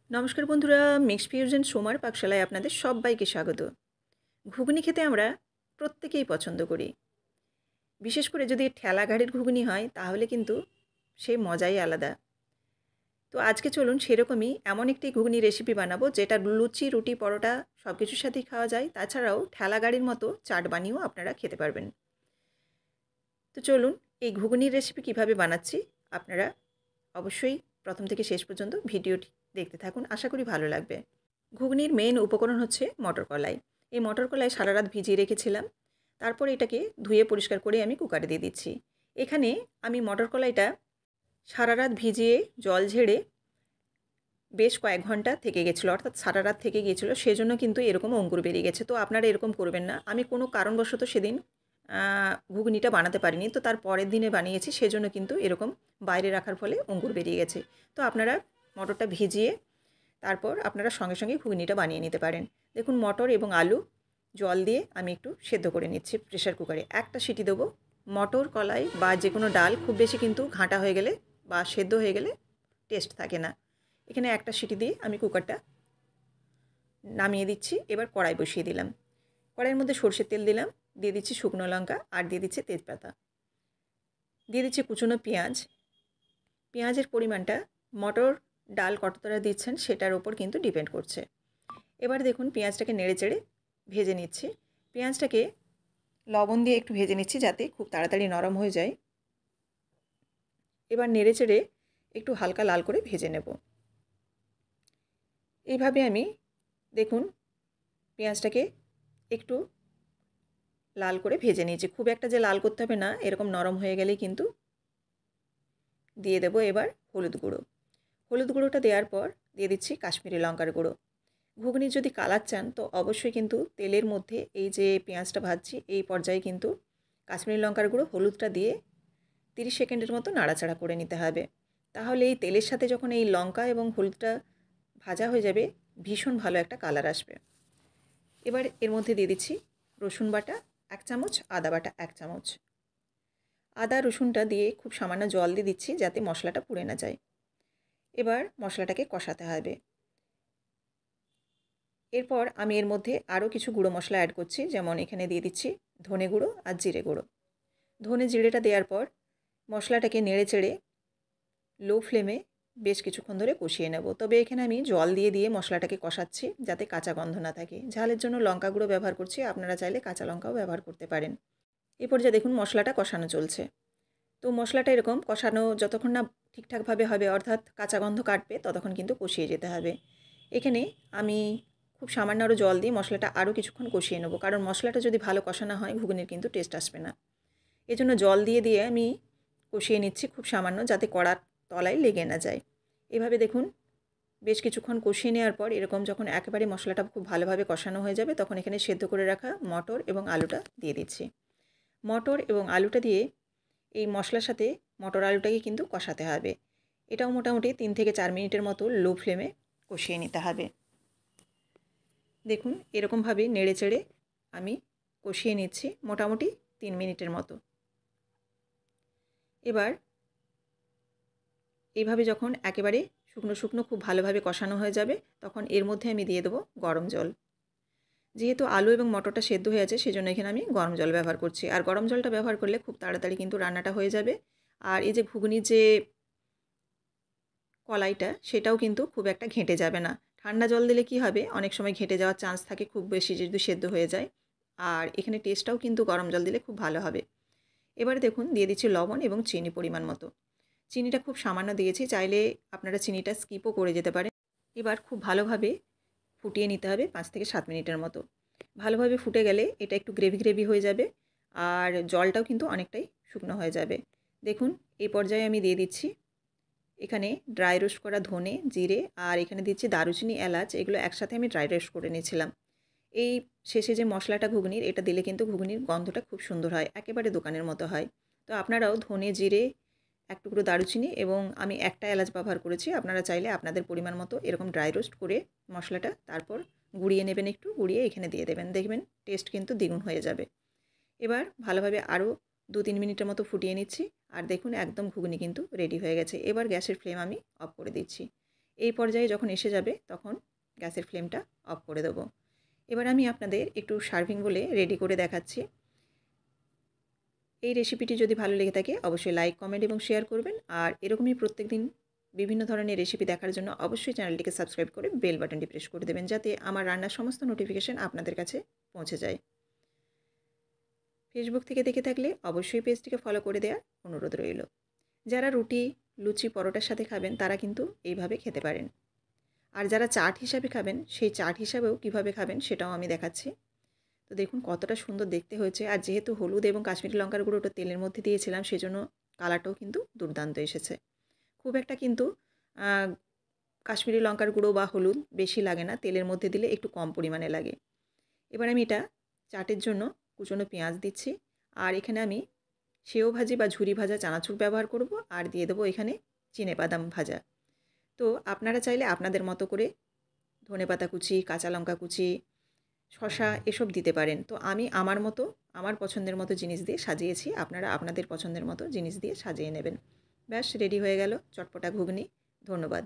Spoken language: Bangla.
নমস্কার বন্ধুরা, মিক্সড ফিউশন সোমার পাকশালায় আপনাদের সবাইকে স্বাগত। ঘুগনি খেতে আমরা প্রত্যেকেই পছন্দ করি। বিশেষ করে যদি ঠেলা গাড়ির ঘুগনি হয় তাহলে কিন্তু সেই মজাই আলাদা। তো আজকে চলুন সেরকমই এমন একটি ঘুগনি রেসিপি বানাবো যেটা লুচি, রুটি, পরোটা সব কিছুর সাথেই খাওয়া যায়। তাছাড়াও ঠেলা গাড়ির মতো চাট বানিয়েও আপনারা খেতে পারবেন। তো চলুন এই ঘুগনির রেসিপি কিভাবে বানাচ্ছি আপনারা অবশ্যই প্রথম থেকে শেষ পর্যন্ত ভিডিওটি দেখতে থাকুন, আশা করি ভালো লাগবে। ঘুগনির মেন উপকরণ হচ্ছে মটর কলাই। এই মটর কলাই সারা রাত ভিজিয়ে রেখেছিলাম। তারপর এটাকে ধুয়ে পরিষ্কার করে আমি কুকারে দিয়ে দিচ্ছি। এখানে আমি মটর কলাইটা সারা রাত ভিজিয়ে জল ঝেড়ে বেশ কয়েক ঘন্টা থেকে গেছিলো, অর্থাৎ সারা রাত থেকে গিয়েছিলো, সেজন্য কিন্তু এরকম অঙ্কুর বেরিয়ে গেছে। তো আপনারা এরকম করবেন না। আমি কোনো কারণবশত সেদিন ঘুগনিটা বানাতে পারিনি, তো তার পরের দিনে বানিয়েছি, সেজন্য কিন্তু এরকম বাইরে রাখার ফলে অঙ্কুর বেরিয়ে গেছে। তো আপনারা মটরটা ভিজিয়ে তারপর আপনারা সঙ্গে সঙ্গে ঘুগনিটা বানিয়ে নিতে পারেন। দেখুন মটর এবং আলু জল দিয়ে আমি একটু সেদ্ধ করে নিচ্ছি প্রেশার কুকারে। একটা সিটি দেবো। মটর, কলাই বা যে কোনো ডাল খুব বেশি কিন্তু ঘাঁটা হয়ে গেলে বা সেদ্ধ হয়ে গেলে টেস্ট থাকে না। এখানে একটা সিটি দিয়ে আমি কুকারটা নামিয়ে দিচ্ছি। এবার কড়াই বসিয়ে দিলাম। কড়াইয়ের মধ্যে সরষের তেল দিলাম, দিয়ে দিচ্ছি শুকনো লঙ্কা আর দিয়ে দিচ্ছি তেজপাতা, দিয়ে দিচ্ছি কুচনো পেঁয়াজ। পেঁয়াজের পরিমাণটা মটর, ডাল কতটা দিচ্ছেন সেটার ওপর কিন্তু ডিপেন্ড করছে। এবার দেখুন পেঁয়াজটাকে নেড়েচেড়ে ভেজে নিচ্ছি। পেঁয়াজটাকে লবণ দিয়ে একটু ভেজে নিচ্ছি যাতে খুব তাড়াতাড়ি নরম হয়ে যায়। এবার নেড়েচেড়ে একটু হালকা লাল করে ভেজে নেব। এইভাবে আমি দেখুন পেঁয়াজটাকে একটু লাল করে ভেজে নিয়েছি। খুব একটা যে লাল করতে হবে না, এরকম নরম হয়ে গেলেই কিন্তু দিয়ে দেবো এবার হলুদ গুঁড়ো। হলুদ গুঁড়োটা দেওয়ার পর দিয়ে দিচ্ছি কাশ্মীরি লঙ্কার গুঁড়ো। ঘুগনির যদি কালার চান তো অবশ্যই কিন্তু তেলের মধ্যে এই যে পেঁয়াজটা ভাজছি এই পর্যায়ে কিন্তু কাশ্মীরি লঙ্কার গুঁড়ো, হলুদটা দিয়ে 30 সেকেন্ডের মতো নাড়াচাড়া করে নিতে হবে। তাহলে এই তেলের সাথে যখন এই লঙ্কা এবং হলুদটা ভাজা হয়ে যাবে ভীষণ ভালো একটা কালার আসবে। এবার এর মধ্যে দিয়ে দিচ্ছি রসুন বাটা 1 চামচ, আদা বাটা 1 চামচ। আদা রসুনটা দিয়ে খুব সামান্য জল দিয়ে দিচ্ছি যাতে মশলাটা পুড়ে না যায়। এবার মশলাটাকে কষাতে হবে। এরপর আমি এর মধ্যে আরও কিছু গুঁড়ো মশলা অ্যাড করছি, যেমন এখানে দিয়ে দিচ্ছি ধনে গুঁড়ো আর জিরে গুঁড়ো। ধনে জিরেটা দেওয়ার পর মশলাটাকে নেড়েচেড়ে লো ফ্লেমে বেশ কিছুক্ষণ ধরে কষিয়ে নেব। তবে এখানে আমি জল দিয়ে দিয়ে মশলাটাকে কষাচ্ছি যাতে কাঁচা গন্ধ না থাকে। ঝালের জন্য লঙ্কা গুঁড়ো ব্যবহার করছি, আপনারা চাইলে কাঁচা লঙ্কাও ব্যবহার করতে পারেন। এই পর্যায়ে দেখুন মশলাটা কষানো চলছে। তো মশলাটা এরকম কষানো যতক্ষণ না ঠিকঠাকভাবে হবে, অর্থাৎ কাঁচা গন্ধ কাটবে, ততক্ষণ কিন্তু কষিয়ে যেতে হবে। এখানে আমি খুব সামান্য আরও জল দিয়ে মশলাটা আরও কিছুক্ষণ কষিয়ে নেব, কারণ মশলাটা যদি ভালো কষানো হয় ঘুগনির কিন্তু টেস্ট আসবে না। এজন্য জল দিয়ে দিয়ে আমি কষিয়ে নিচ্ছি খুব সামান্য, যাতে কড়ার তলায় লেগে না যায়। এভাবে দেখুন বেশ কিছুক্ষণ কষিয়ে নেওয়ার পর এরকম যখন একেবারে মশলাটা খুব ভালোভাবে কষানো হয়ে যাবে তখন এখানে সেদ্ধ করে রাখা মটর এবং আলুটা দিয়ে দিচ্ছি। মটর এবং আলুটা দিয়ে এই মশলার সাথে মটর আলুটাকে কিন্তু কষাতে হবে। এটাও মোটামুটি 3 থেকে 4 মিনিটের মতো লো ফ্লেমে কষিয়ে নিতে হবে। দেখুন এরকমভাবে নেড়েচেড়ে আমি কষিয়ে নিচ্ছি মোটামুটি 3 মিনিটের মতো। এবার এইভাবে যখন একেবারে শুকনো শুকনো খুব ভালোভাবে কষানো হয়ে যাবে তখন এর মধ্যে আমি দিয়ে দেবো গরম জল। যেহেতু আলু এবং মটরটা সেদ্ধ হয়ে আছে সেজন্য এখানে আমি গরম জল ব্যবহার করছি। আর গরম জলটা ব্যবহার করলে খুব তাড়াতাড়ি কিন্তু রান্নাটা হয়ে যাবে। আর এই যে ঘুগনির যে কলাইটা সেটাও কিন্তু খুব একটা ঘেঁটে যাবে না। ঠান্ডা জল দিলে কি হবে, অনেক সময় ঘেঁটে যাওয়ার চান্স থাকে খুব বেশি যদি সেদ্ধ হয়ে যায়। আর এখানে টেস্টটাও কিন্তু গরম জল দিলে খুব ভালো হবে। এবারে দেখুন দিয়ে দিচ্ছি লবণ এবং চিনি পরিমাণ মতো। চিনিটা খুব সামান্য দিয়েছি, চাইলে আপনারা চিনিটা স্কিপও করে যেতে পারেন। এবার খুব ভালোভাবে ফুটিয়ে নিতে হবে 5 থেকে 7 মিনিটের মতো। ভালোভাবে ফুটে গেলে এটা একটু গ্রেভি গ্রেভি হয়ে যাবে আর জলটাও কিন্তু অনেকটাই শুকনো হয়ে যাবে। দেখুন এই পর্যায়ে আমি দিয়ে দিচ্ছি এখানে ড্রাই রোস্ট করা ধনে, জিরে আর এখানে দিচ্ছি দারুচিনি, এলাচ, এগুলো একসাথে আমি ড্রাই রোস্ট করে নিয়েছিলাম। এই শেষে যে মশলাটা ঘুগনির এটা দিলে কিন্তু ঘুগনির গন্ধটা খুব সুন্দর হয়, একেবারে দোকানের মতো হয়। তো আপনারাও ধনে, জিরে, এক টুকরো দারুচিনি এবং আমি একটা এলাচ ব্যবহার করেছি, আপনারা চাইলে আপনাদের পরিমাণ মতো এরকম ড্রাই রোস্ট করে মশলাটা তারপর গুঁড়িয়ে নেবেন, একটু গুঁড়িয়ে এখানে দিয়ে দেবেন, দেখবেন টেস্ট কিন্তু দ্বিগুণ হয়ে যাবে। এবার ভালোভাবে আরও 2-3 মিনিটের মতো ফুটিয়ে নিচ্ছি আর দেখুন একদম ঘুগনি কিন্তু রেডি হয়ে গেছে। এবার গ্যাসের ফ্লেম আমি অফ করে দিচ্ছি। এই পর্যায়ে যখন এসে যাবে তখন গ্যাসের ফ্লেমটা অফ করে দেবো। এবার আমি আপনাদের একটু সার্ভিং বলে রেডি করে দেখাচ্ছি। এই রেসিপিটি যদি ভালো লেগে থাকে অবশ্যই লাইক, কমেন্ট এবং শেয়ার করবেন। আর এরকমই প্রত্যেকদিন বিভিন্ন ধরনের রেসিপি দেখার জন্য অবশ্যই চ্যানেলটিকে সাবস্ক্রাইব করে বেল বাটনটি প্রেস করে দেবেন, যাতে আমার রান্নার সমস্ত নোটিফিকেশান আপনাদের কাছে পৌঁছে যায়। ফেসবুক থেকে দেখে থাকলে অবশ্যই পেজটিকে ফলো করে দেওয়ার অনুরোধ রইল। যারা রুটি, লুচি, পরোটার সাথে খাবেন তারা কিন্তু এইভাবে খেতে পারেন। আর যারা চাট হিসাবে খাবেন সেই চাট হিসাবেও কিভাবে খাবেন সেটাও আমি দেখাচ্ছি। তো দেখুন কতটা সুন্দর দেখতে হয়েছে। আর যেহেতু হলুদ এবং কাশ্মীরি লঙ্কার গুঁড়োটা তেলের মধ্যে দিয়েছিলাম সেজন্য কালারটাও কিন্তু দুর্দান্ত এসেছে। খুব একটা কিন্তু কাশ্মীরি লঙ্কার গুঁড়ো বা হলুদ বেশি লাগে না, তেলের মধ্যে দিলে একটু কম পরিমাণে লাগে। এবার আমি এটা চাটের জন্য কুচনো পেঁয়াজ দিচ্ছি। আর এখানে আমি সেও ভাজি বা ঝুরি ভাজা চানাচুর ব্যবহার করব, আর দিয়ে দেবো এখানে চিনেবাদাম ভাজা। তো আপনারা চাইলে আপনাদের মতো করে ধনেপাতা কুচি, কাঁচা লঙ্কা কুচি, শসা এসব দিতে পারেন। তো আমি আমার মতো, আমার পছন্দের মতো জিনিস দিয়ে সাজিয়েছি। আপনারা আপনাদের পছন্দের মতো জিনিস দিয়ে সাজিয়ে নেবেন। ব্যাস রেডি হয়ে গেল চটপটা ঘুগনি। ধন্যবাদ।